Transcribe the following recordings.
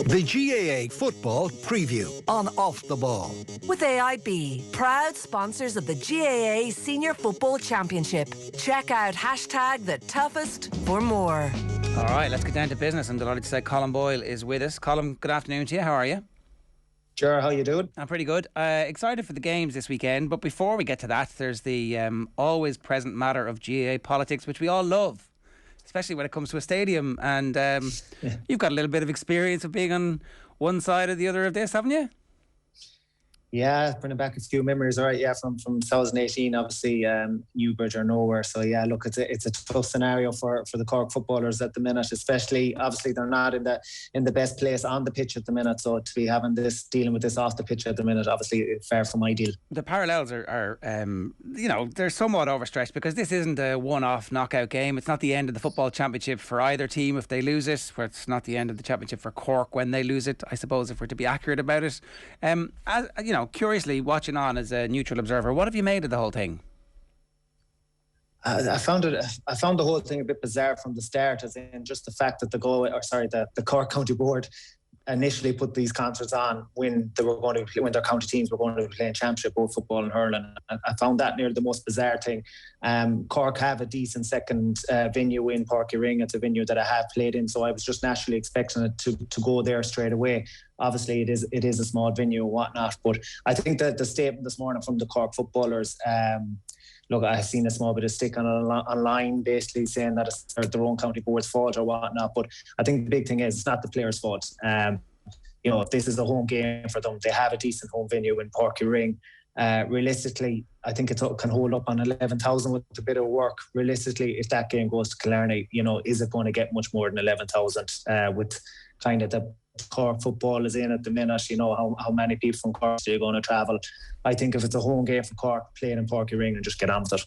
The GAA Football Preview on Off the Ball. With AIB, proud sponsors of the GAA Senior Football Championship. Check out #TheToughest for more. All right, let's get down to business. I'm delighted to say Colm Boyle is with us. Colm, good afternoon to you. How are you? Sure, how you doing? I'm pretty good. Excited for the games this weekend, but before we get to that, there's the always present matter of GAA politics, which we all love, especially when it comes to a stadium. And you've got a little bit of experience of being on one side or the other of this, haven't you? Yeah, bringing back a few memories. All right, yeah, from 2018, obviously, Newbridge or nowhere. So yeah, look, it's a tough scenario for the Cork footballers at the minute, especially obviously they're not in the best place on the pitch at the minute. So to be dealing with this off the pitch at the minute, obviously far from ideal. The parallels are they're somewhat overstretched because this isn't a one-off knockout game. It's not the end of the football championship for either team if they lose it. Where it's not the end of the championship for Cork when they lose it, I suppose, if we're to be accurate about it. Curiously, watching on as a neutral observer, what have you made of the whole thing? I found the whole thing a bit bizarre from the start, as in just the fact that the Cork County Board initially put these concerts on when their county teams were going to be playing championship, both football and hurling. I found that nearly the most bizarre thing. Cork have a decent second venue in Páirc Uí Rinn. It's a venue that I have played in, so I was just naturally expecting it to go there straight away. Obviously, it is a small venue and whatnot, but I think that the statement this morning from the Cork footballers, look, I've seen a small bit of stick online basically saying that it's their own county board's fault or whatnot, but I think the big thing is it's not the players' fault. If this is a home game for them, they have a decent home venue in Páirc Uí Rinn. Realistically, I think it can hold up on 11,000 with a bit of work. Realistically, if that game goes to Killarney, is it going to get much more than 11,000 with kind of the Cork football is in at the minute, how many people from Cork are going to travel. I think if it's a home game for Cork, play it in Páirc Uí Rinn and just get on with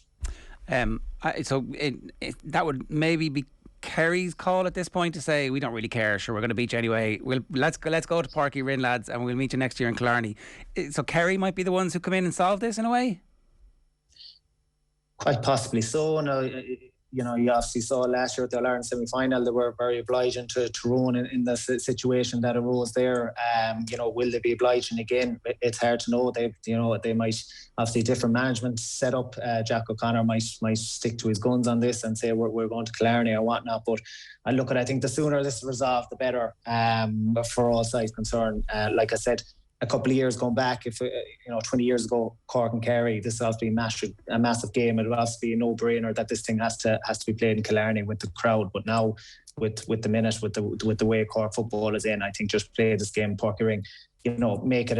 it. That would maybe be Kerry's call at this point to say we don't really care, sure, we're going to beat you anyway, let's go to Páirc Uí Rinn, lads, and we'll meet you next year in Killarney. So Kerry might be the ones who come in and solve this in a way? Quite possibly so. You obviously saw last year at the All-Ireland semi-final, they were very obliging to Tyrone in the situation that arose there. Will they be obliging again? It's hard to know. They might, obviously different management set up. Jack O'Connor might stick to his guns on this and say we're going to Killarney or whatnot. But I think the sooner this is resolved, the better for all sides concerned. Like I said, a couple of years going back, if 20 years ago, Cork and Kerry, this has to be a massive game. It would have to be a no-brainer that this thing has to be played in Killarney with the crowd. But now, with the way Cork football is in, I think just play this game in Páirc Uí Rinn. Make it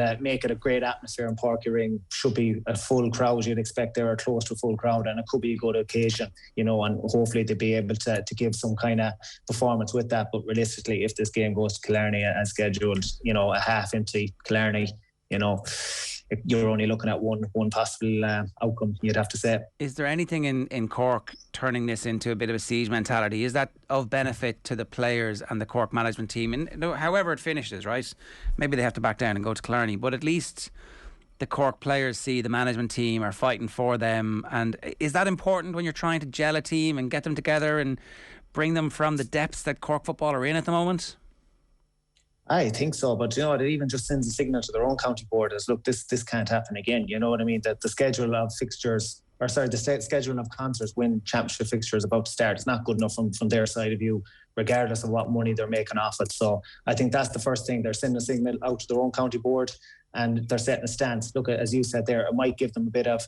a great atmosphere in Páirc Uí Rinn. Should be a full crowd. You'd expect there are close to a full crowd, and it could be a good occasion. And hopefully they'll be able to give some kind of performance with that. But realistically, if this game goes to Killarney as scheduled, a half empty Killarney, you're only looking at one possible outcome, you'd have to say. Is there anything in Cork turning this into a bit of a siege mentality? Is that of benefit to the players and the Cork management team? And however it finishes, right? Maybe they have to back down and go to Killarney, but at least the Cork players see the management team are fighting for them. And is that important when you're trying to gel a team and get them together and bring them from the depths that Cork football are in at the moment? I think so, but it even just sends a signal to their own county board as, look, this can't happen again. You know what I mean? That the schedule of fixtures, the schedule of concerts when championship fixture is about to start, it's not good enough from their side of view, regardless of what money they're making off it. So I think that's the first thing. They're sending a signal out to their own county board and they're setting a stance. Look, as you said there, it might give them a bit of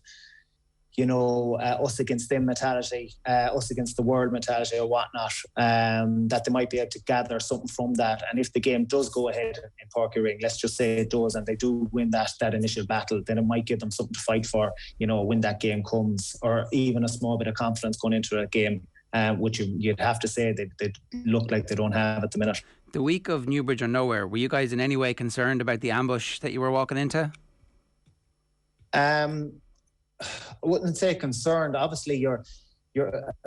us against them mentality, us against the world mentality or whatnot, that they might be able to gather something from that. And if the game does go ahead in Páirc Uí Rinn, let's just say it does, and they do win that initial battle, then it might give them something to fight for, when that game comes, or even a small bit of confidence going into that game, which you'd have to say they look like they don't have at the minute. The week of Newbridge or nowhere, were you guys in any way concerned about the ambush that you were walking into? I wouldn't say concerned. Obviously,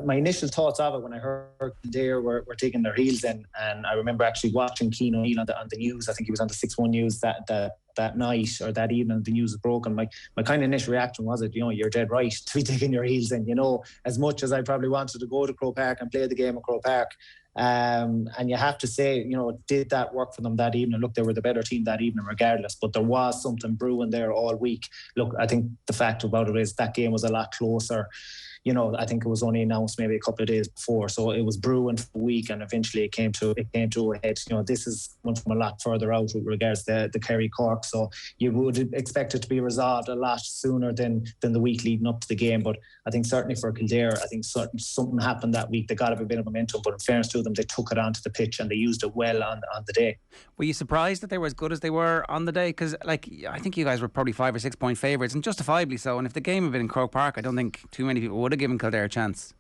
my initial thoughts of it when I heard there were digging their heels in, and I remember actually watching Cian O'Neill on the news. I think he was on the 6-1 news that night or that evening. The news was broken. My kind of initial reaction was that you're dead right to be digging your heels in. As much as I probably wanted to go to Croke Park and play the game at Croke Park, And you have to say, did that work for them that evening? Look, they were the better team that evening regardless, but there was something brewing there all week. Look, I think the fact about it is that game was a lot closer. I think it was only announced maybe a couple of days before, so it was brewing for a week, and eventually it came to a head. This is one from a lot further out with regards to the Kerry Cork, so you would expect it to be resolved a lot sooner than the week leading up to the game. But I think certainly for Kildare, I think something happened that week. They got a bit of momentum, but in fairness to them, they took it onto the pitch and they used it well on the day. Were you surprised that they were as good as they were on the day? Because I think you guys were probably 5 or 6 point favourites, and justifiably so. And if the game had been in Croke Park, I don't think too many people would have given Kildare a chance.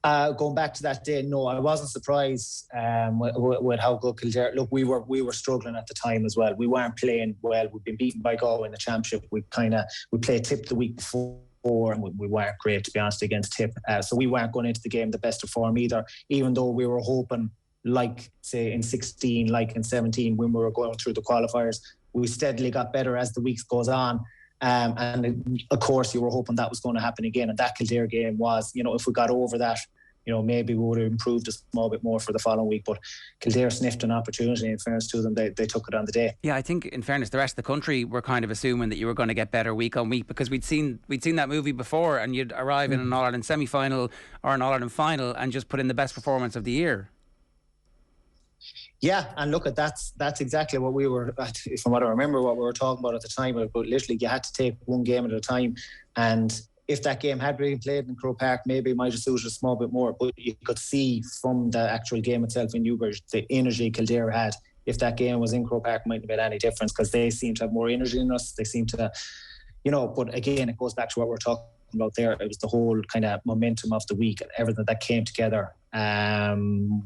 Going back to that day, no, I wasn't surprised with how good Kildare. Look, we were struggling at the time as well. We weren't playing well. We've been beaten by Galway in the championship. We played Tip the week before, and we weren't great, to be honest, against Tip. So we weren't going into the game the best of form either, even though we were hoping, like say in 16, like in 17, when we were going through the qualifiers, we steadily got better as the weeks goes on. And of course you were hoping that was going to happen again, and that Kildare game was, if we got over that, maybe we would have improved a small bit more for the following week. But Kildare sniffed an opportunity. In fairness to them, they took it on the day. Yeah, I think in fairness, the rest of the country were kind of assuming that you were going to get better week on week, because we'd seen that movie before, and you'd arrive in an All-Ireland semi-final or an All-Ireland final and just put in the best performance of the year. Yeah, and look, that's exactly what we were, from what I remember, what we were talking about at the time. But literally, you had to take one game at a time. And if that game had been played in Croke Park, maybe it might have suited a small bit more. But you could see from the actual game itself in Newbridge, the energy Kildare had. If that game was in Croke Park, it mightn't have made any difference, because they seem to have more energy than us. They seem to, but again, it goes back to what we're talking about there. It was the whole kind of momentum of the week, and everything that came together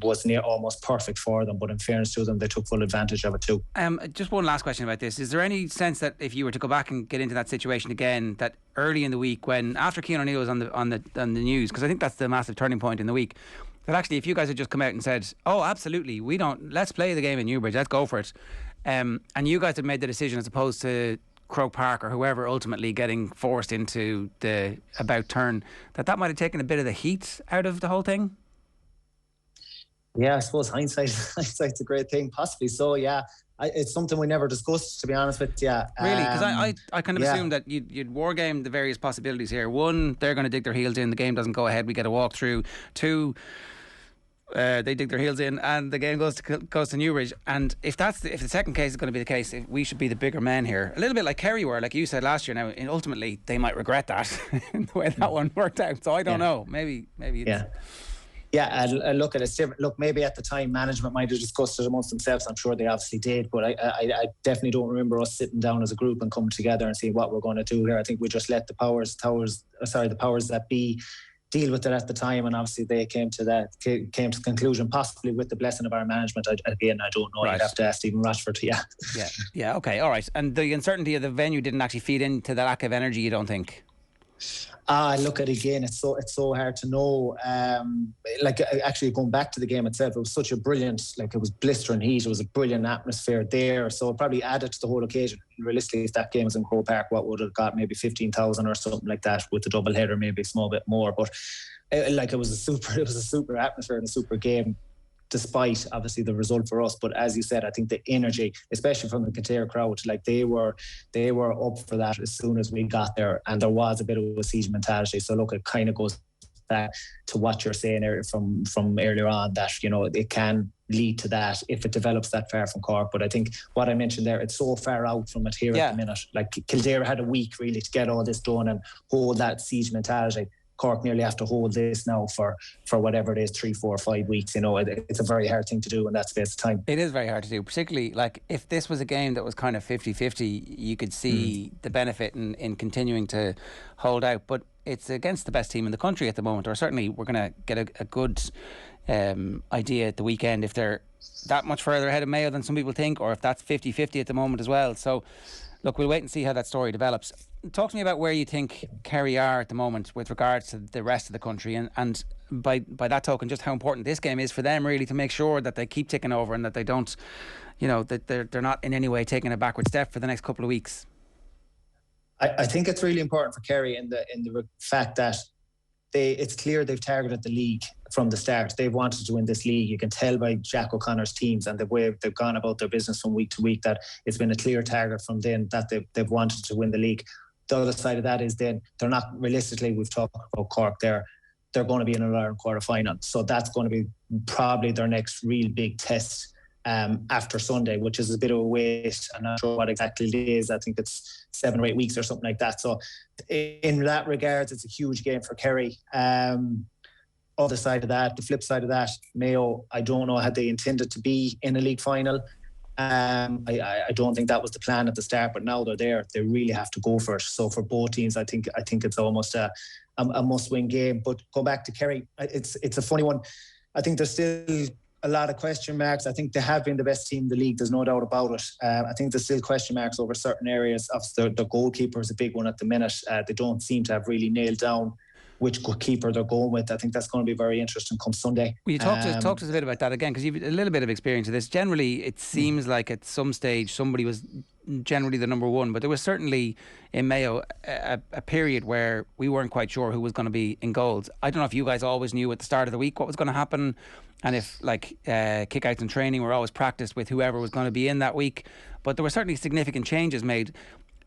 was near almost perfect for them. But in fairness to them, they took full advantage of it too. Just one last question about this. Is there any sense that if you were to go back and get into that situation again, that early in the week, when after Cian O'Neill was on the news, because I think that's the massive turning point in the week, that actually if you guys had just come out and said, oh absolutely, let's play the game in Newbridge, let's go for it, and you guys had made the decision as opposed to Croke Park or whoever ultimately getting forced into the about turn, that might have taken a bit of the heat out of the whole thing? Yeah, I suppose hindsight's a great thing, possibly so. Yeah, it's something we never discussed, to be honest with you. Really, because I kind of assumed that you'd war game the various possibilities here. One, they're going to dig their heels in, the game doesn't go ahead, we get a walk through. Two, they dig their heels in and the game goes to Newbridge. And if the second case is going to be the case, we should be the bigger men here, a little bit like Kerry were, like you said last year. Now, and ultimately they might regret that in the way that one worked out. So I don't know. Maybe it's, yeah, and look at it different. Look, maybe at the time management might have discussed it amongst themselves. I'm sure they obviously did, but I definitely don't remember us sitting down as a group and coming together and seeing what we're going to do here. I think we just let the powers that be deal with it at the time, and obviously they came to the conclusion, possibly with the blessing of our management. I don't know. Right. You'd have to ask Stephen Rashford. Yeah. Okay. All right. And the uncertainty of the venue didn't actually feed into the lack of energy, you don't think? Look at it again. It's so hard to know. Actually going back to the game itself, it was such a brilliant, it was blistering heat. It was a brilliant atmosphere there. So it probably added to the whole occasion. Realistically, if that game was in Croke Park, what would have got maybe 15,000 or something like that with the double header, maybe a small bit more. But it was a super atmosphere and a super game, despite obviously the result for us. But as you said, I think the energy, especially from the Kildare crowd, they were up for that as soon as we got there, and there was a bit of a siege mentality. So look, it kind of goes back to what you're saying from earlier on, that it can lead to that if it develops that far from Cork. But I think what I mentioned there, it's so far out from it here at the minute. Kildare had a week really to get all this done and hold that siege mentality. Cork nearly have to hold this now for whatever it is, 3, 4, 5 weeks. It's a very hard thing to do in that space of time. It is very hard to do, particularly if this was a game that was kind of 50-50, you could see the benefit in continuing to hold out. But it's against the best team in the country at the moment, or certainly we're going to get a good idea at the weekend if they're that much further ahead of Mayo than some people think, or if that's 50-50 at the moment as well. So look, we'll wait and see how that story develops. Talk to me about where you think Kerry are at the moment with regards to the rest of the country, and by that token, just how important this game is for them, really, to make sure that they keep ticking over and that they don't, that they're not in any way taking a backward step for the next couple of weeks. I think it's really important for Kerry in the fact that it's clear they've targeted the league from the start. They've wanted to win this league. You can tell by Jack O'Connor's teams and the way they've gone about their business from week to week that it's been a clear target from them that they've wanted to win the league. The other side of that is then they're not, realistically, we've talked about Cork there, they're going to be in an Ireland quarter-final. So that's going to be probably their next real big test after Sunday, which is a bit of a wait. I'm not sure what exactly it is. I think it's 7 or 8 weeks or something like that. So in that regards, it's a huge game for Kerry. Other side of that, the flip side of that, Mayo, I don't know had they intended to be in a league final. I don't think that was the plan at the start, but now they're there. They really have to go for it. So for both teams, I think it's almost a must-win game. But go back to Kerry, it's a funny one. I think there's still a lot of question marks. I think they have been the best team in the league. There's no doubt about it. I think there's still question marks over certain areas. The goalkeeper is a big one at the minute. They don't seem to have really nailed down which goalkeeper they're going with. I think that's going to be very interesting come Sunday. Will you talk to us a bit about that again? Because you've a little bit of experience of this. Generally, it seems like at some stage somebody was generally the number one, but there was certainly in Mayo a period where we weren't quite sure who was going to be in goals. I don't know if you guys always knew at the start of the week what was going to happen, and if kick-outs and training were always practiced with whoever was going to be in that week, but there were certainly significant changes made.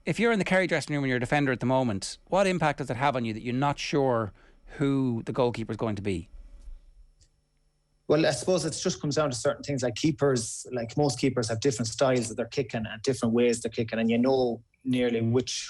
If you're in the Kerry dressing room and you're a defender at the moment, what impact does it have on you that you're not sure who the goalkeeper is going to be? Well, I suppose it just comes down to certain things. Like keepers, like most keepers, have different styles that they're kicking and different ways they're kicking, and you know nearly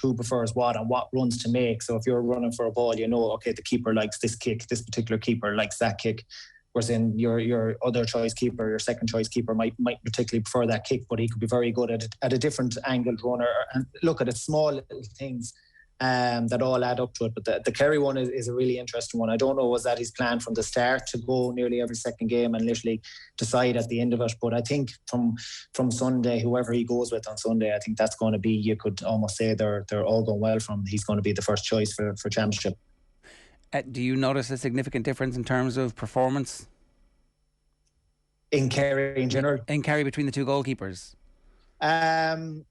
who prefers what and what runs to make. So if you're running for a ball, you know, okay, the keeper likes this kick, this particular keeper likes that kick. Whereas in your other choice keeper, your second choice keeper might particularly prefer that kick, but he could be very good at a different angled runner. And look at it, small little things that all add up to it. But the Kerry one is a really interesting one. I don't know, was that his plan from the start to go nearly every second game and literally decide at the end of it? But I think from Sunday, whoever he goes with on Sunday, I think that's going to be, you could almost say they're all going well from. He's going to be the first choice for championship. Do you notice a significant difference in terms of performance? In Kerry in general? In Kerry between the two goalkeepers? I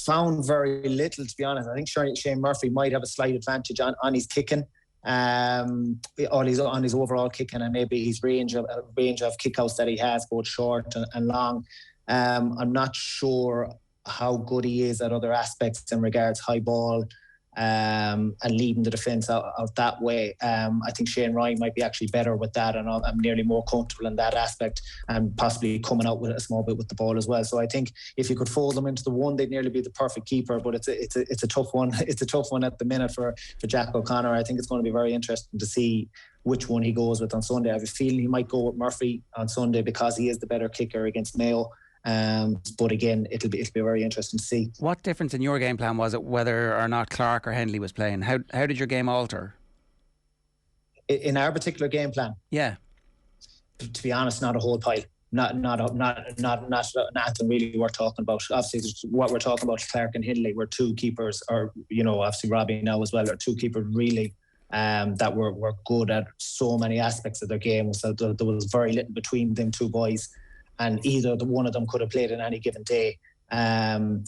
found very little, to be honest. I think Shane Murphy might have a slight advantage on his kicking, on his overall kicking, and maybe his range of kickouts that he has, both short and long. I'm not sure how good he is at other aspects in regards high ball, and leading the defence out that way. I think Shane Ryan might be actually better with that, and I'm nearly more comfortable in that aspect, and possibly coming out with a small bit with the ball as well. So I think if you could fold them into the one, they'd nearly be the perfect keeper. But it's a tough one. It's a tough one at the minute for Jack O'Connor. I think it's going to be very interesting to see which one he goes with on Sunday. I have a feeling he might go with Murphy on Sunday because he is the better kicker against Mayo. But again, it'll be very interesting to see. What difference in your game plan was it whether or not Clark or Henley was playing? How did your game alter? In our particular game plan? Yeah. To be honest, not a whole pile. Not nothing really worth talking about. Obviously, what we're talking about, Clark and Henley, were two keepers, or obviously Robbie now as well, are two keepers really that were good at so many aspects of their game. So there was very little between them two boys. And either one of them could have played in any given day. Shane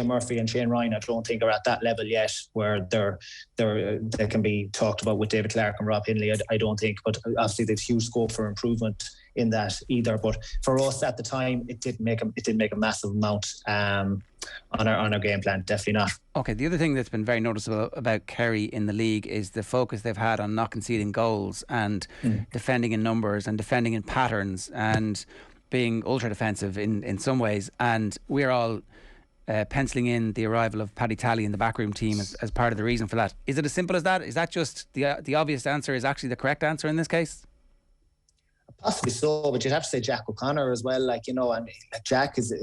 Murphy and Shane Ryan, I don't think are at that level yet where they can be talked about with David Clark and Rob Hindley. I don't think, but obviously there's huge scope for improvement in that either. But for us at the time, it didn't make a massive amount on our game plan. Definitely not. Okay, the other thing that's been very noticeable about Kerry in the league is the focus they've had on not conceding goals and defending in numbers and defending in patterns and being ultra defensive in some ways. And we're all penciling in the arrival of Paddy Talley in the backroom team as part of the reason for that. Is it as simple as that? Is that just the obvious answer is actually the correct answer in this case? Possibly so, but you'd have to say Jack O'Connor as well. And Jack is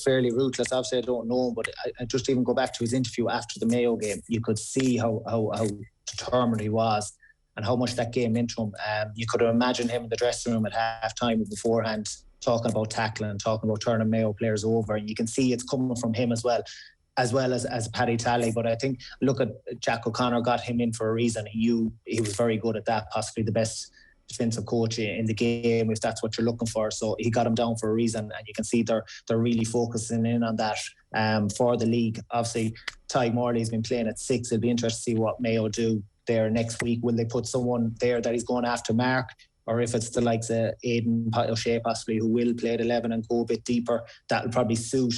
fairly ruthless. Obviously, I don't know him, but I just even go back to his interview after the Mayo game. You could see how determined he was and how much that game meant to him. You could imagine him in the dressing room at half time beforehand, talking about tackling, talking about turning Mayo players over, and you can see it's coming from him as well as Paddy Talley. But I think, look at Jack O'Connor, got him in for a reason. He was very good at that, possibly the best defensive coach in the game if that's what you're looking for. So he got him down for a reason, and you can see they're really focusing in on that for the league. Obviously, Ty Morley's been playing at 6. It'll be interesting to see what Mayo do there next week. Will they put someone there that he's going after Mark? Or if it's the likes of Aidan O'Shea possibly, who will play at 11 and go a bit deeper, that'll probably suit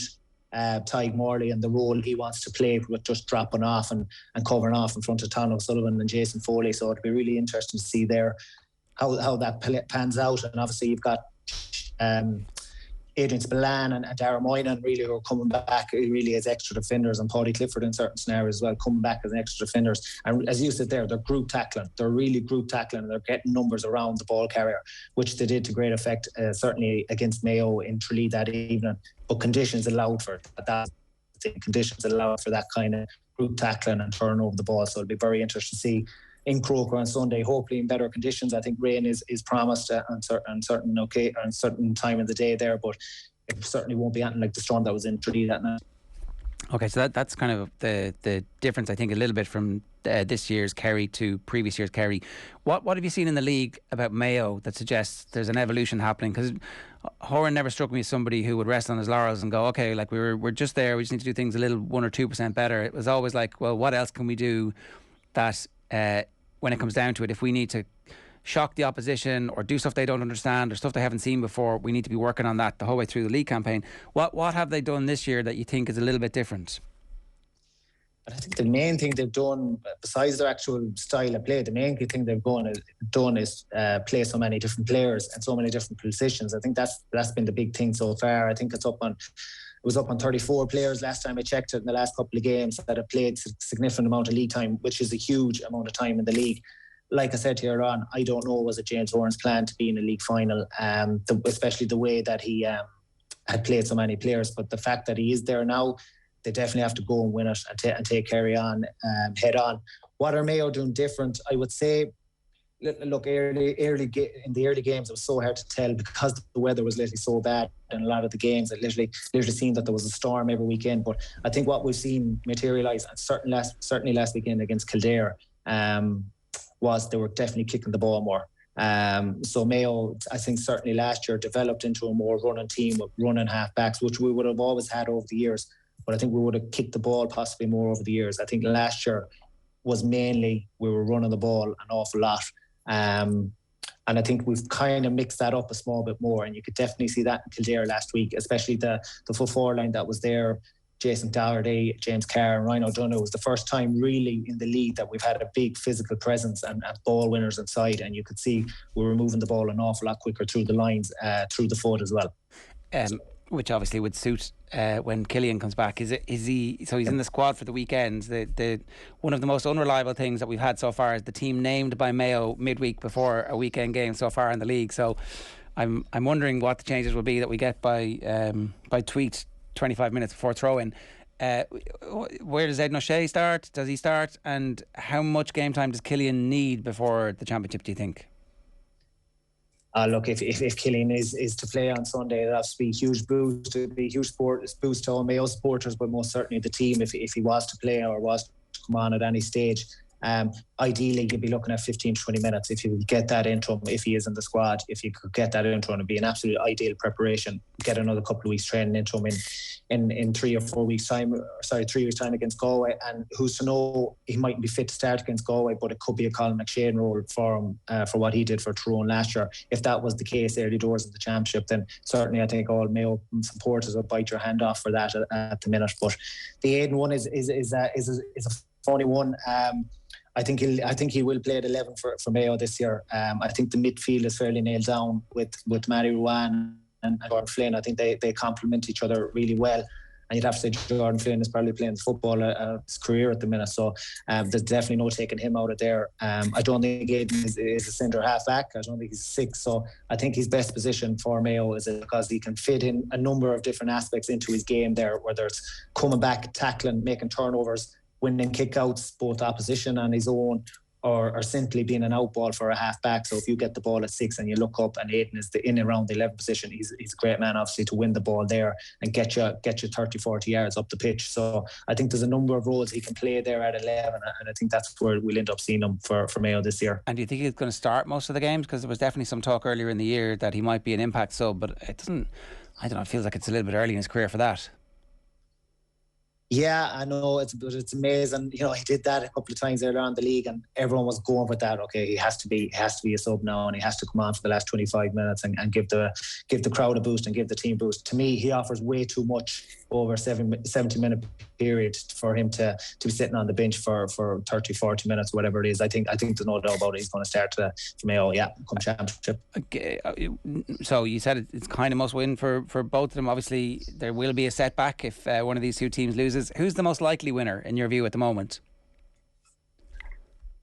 Tadhg Morley and the role he wants to play with just dropping off and covering off in front of Tom O'Sullivan and Jason Foley. So it'll be really interesting to see there how that pans out. And obviously you've got Adrian Spillane and Darragh Moynihan really who are coming back really as extra defenders, and Paddy Clifford in certain scenarios as well, coming back as extra defenders. And as you said there, they're group tackling. They're really group tackling, and they're getting numbers around the ball carrier, which they did to great effect, certainly against Mayo in Tralee that evening. But conditions allowed for that. Conditions allowed for that kind of group tackling and turn over the ball. So it'll be very interesting to see in Croker on Sunday, hopefully in better conditions. I think rain is promised on certain time of the day there, but it certainly won't be anything like the storm that was in Tralee that night. Okay, so that's kind of the difference, I think, a little bit from this year's Kerry to previous year's Kerry. What have you seen in the league about Mayo that suggests there's an evolution happening? Because Horan never struck me as somebody who would rest on his laurels and go, okay, like we're just there, we just need to do things a little 1 or 2% better. It was always like, well, what else can we do that when it comes down to it, if we need to shock the opposition or do stuff they don't understand or stuff they haven't seen before, we need to be working on that the whole way through the league campaign. What have they done this year that you think is a little bit different? But I think the main thing they've done, besides their actual style of play, the main thing they've done is play so many different players and so many different positions. I think that's been the big thing so far. I think it was up on 34 players last time I checked it in the last couple of games that have played a significant amount of league time, which is a huge amount of time in the league. Like I said here on, I don't know, was it James Horan's plan to be in a league final, especially the way that he had played so many players. But the fact that he is there now, they definitely have to go and win it and take Kerry on head on. What are Mayo doing different? I would say, look, early in the early games, it was so hard to tell because the weather was literally so bad in a lot of the games. It literally seemed that there was a storm every weekend. But I think what we've seen materialise, and certainly last weekend against Kildare, was they were definitely kicking the ball more. So Mayo, I think certainly last year developed into a more running team with running half-backs, which we would have always had over the years. But I think we would have kicked the ball possibly more over the years. I think last year was mainly we were running the ball an awful lot. And I think we've kind of mixed that up a small bit more, and you could definitely see that in Kildare last week, especially the full forward line that was there. Jason Doherty, James Carr and Ryan O'Donoghue. It was the first time really in the league that we've had a big physical presence and ball winners inside, and you could see we were moving the ball an awful lot quicker through the lines, through the foot as well. Which obviously would suit when Killian comes back. Is he? So he's in the squad for the weekends. The one of the most unreliable things that we've had so far is the team named by Mayo midweek before a weekend game so far in the league. So I'm wondering what the changes will be that we get by tweet 25 minutes before throw-in. Where does Aidan O'Shea start? Does he start? And how much game time does Killian need before the championship, do you think? Look, if Killian is to play on Sunday, it'll have to be a huge boost. It'll be a huge boost to all Mayo supporters, but most certainly the team if he was to play or was to come on at any stage. Ideally, you'd be looking at 15 to 20 minutes if you could get that into him, if he is in the squad. If you could get that into him, it'd be an absolute ideal preparation. Get another couple of weeks training into him in 3 or 4 weeks time. 3 weeks time against Galway. And who's to know, he mightn't be fit to start against Galway, but it could be a Colin McShane role for him for what he did for Tyrone last year. If that was the case early doors of the championship, then certainly I think all Mayo supporters would bite your hand off for that at the minute. But the Aidan one is a funny one. I think he will play at 11 for Mayo this year. I think the midfield is fairly nailed down with Matty Ruan and Jordan Flynn. I think they complement each other really well. And you'd have to say Jordan Flynn is probably playing football his career at the minute. So there's definitely no taking him out of there. I don't think Aidan is a centre half back. I don't think he's 6. So I think his best position for Mayo is because he can fit in a number of different aspects into his game there, whether it's coming back, tackling, making turnovers, winning kick-outs, both opposition and his own, or simply being an outball for a half-back. So if you get the ball at 6 and you look up and Aidan is in around the 11 position, he's a great man, obviously, to win the ball there and get you 30, 40 yards up the pitch. So I think there's a number of roles he can play there at 11, and I think that's where we'll end up seeing him for Mayo this year. And do you think he's going to start most of the games? Because there was definitely some talk earlier in the year that he might be an impact sub, but it doesn't, I don't know, it feels like it's a little bit early in his career for that. Yeah, I know it's amazing. You know, he did that a couple of times earlier on in the league, and everyone was going with that. Okay, he has to be a sub now, and he has to come on for the last 25 minutes and give the crowd a boost and give the team a boost. To me, he offers way too much over a 70-minute period for him to be sitting on the bench for 30, 40 minutes, whatever it is. I think there's no doubt about it. He's going to start for Mayo, come championship. Okay. So you said it's kind of must win for both of them. Obviously, there will be a setback if one of these two teams loses. Who's the most likely winner in your view at the moment?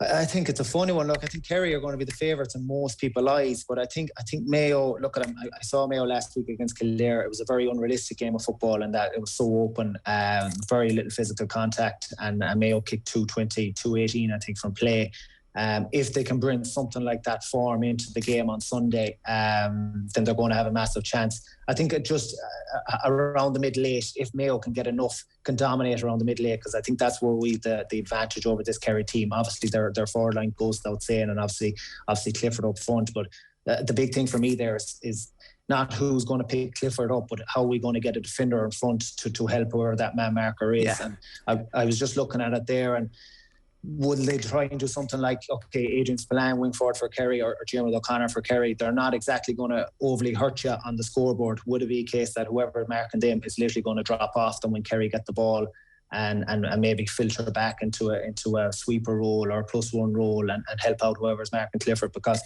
I think it's a funny one. Look, I think Kerry are going to be the favourites in most people's eyes, but I think Mayo, look at them. I saw Mayo last week against Kildare. It was a very unrealistic game of football in that it was so open, very little physical contact, and Mayo kicked 220, 218, I think, from play. If they can bring something like that form into the game on Sunday, then they're going to have a massive chance. I think it just around the middle eight, if Mayo can get enough, can dominate around the middle eight, because I think that's where we've the advantage over this Kerry team. Obviously, their forward line goes without saying, and obviously Clifford up front. But the big thing for me there is not who's going to pick Clifford up, but how are we going to get a defender in front to help whoever that man marker is. Yeah. And I was just looking at it there, and would they try and do something like, okay, Adrian Spillane wing forward for Kerry or Diarmuid O'Connor for Kerry? They're not exactly going to overly hurt you on the scoreboard. Would it be a case that whoever marking them is literally going to drop off them when Kerry get the ball and maybe filter back into a sweeper role or a +1 role and help out whoever's marking Clifford? Because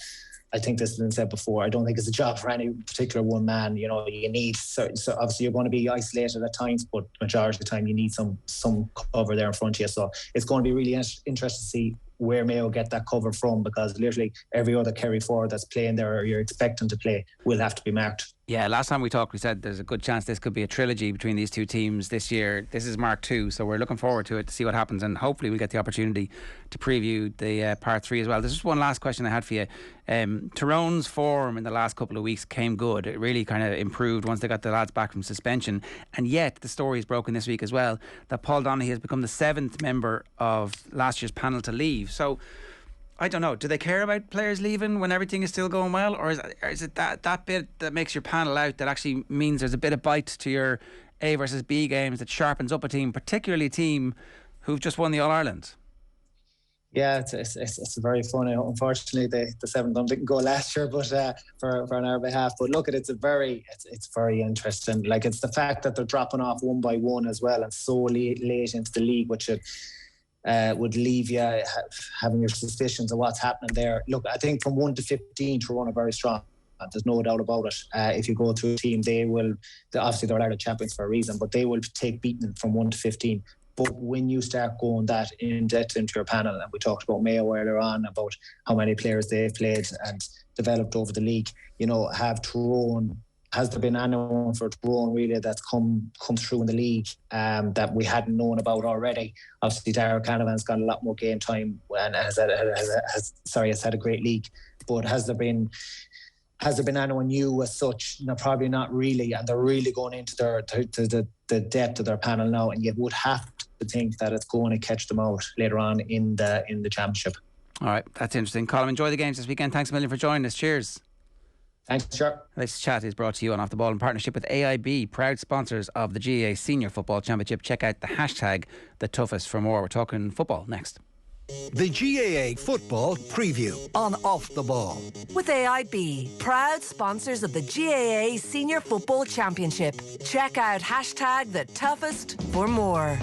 I think this has been said before, I don't think it's a job for any particular one man. You know, you need, so obviously you're going to be isolated at times, but majority of the time you need some cover there in front of you. So it's going to be really interesting to see where Mayo get that cover from, because literally every other Kerry forward that's playing there or you're expecting to play will have to be marked. Yeah, last time we talked we said there's a good chance this could be a trilogy between these two teams this year. This is Mark 2, so we're looking forward to it, to see what happens, and hopefully we'll get the opportunity to preview the part 3 as well. There's just one last question I had for you. Tyrone's form in the last couple of weeks came good. It really kind of improved once they got the lads back from suspension, and yet the story is broken this week as well that Paul Donaghy has become the 7th member of last year's panel to leave. So I don't know, do they care about players leaving when everything is still going well, or is it that bit that makes your panel out that actually means there's a bit of bite to your A versus B games that sharpens up a team, particularly a team who've just won the All-Ireland? Yeah, it's very funny. Unfortunately, the 7 of them didn't go last year, but for on our behalf. But look, it's very interesting. Like, it's the fact that they're dropping off one by one as well, and so late into the league, which would leave you having your suspicions of what's happening there. Look, I think from 1 to 15, Tyrone are very strong. There's no doubt about it. If you go through a team, obviously they're Ireland champions for a reason, but they will take beating from 1 to 15. But when you start going that in depth into your panel, and we talked about Mayo earlier on about how many players they've played and developed over the league, you know, has there been anyone for Tyrone really that's come through in the league that we hadn't known about already? Obviously, Darragh Canavan's got a lot more game time and has had a great league. But has there been anyone new as such? No, probably not really. And they're really going into the depth of their panel now, and you would have to think that it's going to catch them out later on in the championship. All right, that's interesting. Colm, enjoy the games this weekend. Thanks a million for joining us. Cheers. Thanks, sure. This chat is brought to you on Off the Ball in partnership with AIB, proud sponsors of the GAA Senior Football Championship. Check out the hashtag #TheToughest for more. We're talking football next. The GAA Football Preview on Off the Ball. With AIB, proud sponsors of the GAA Senior Football Championship. Check out #TheToughest for more.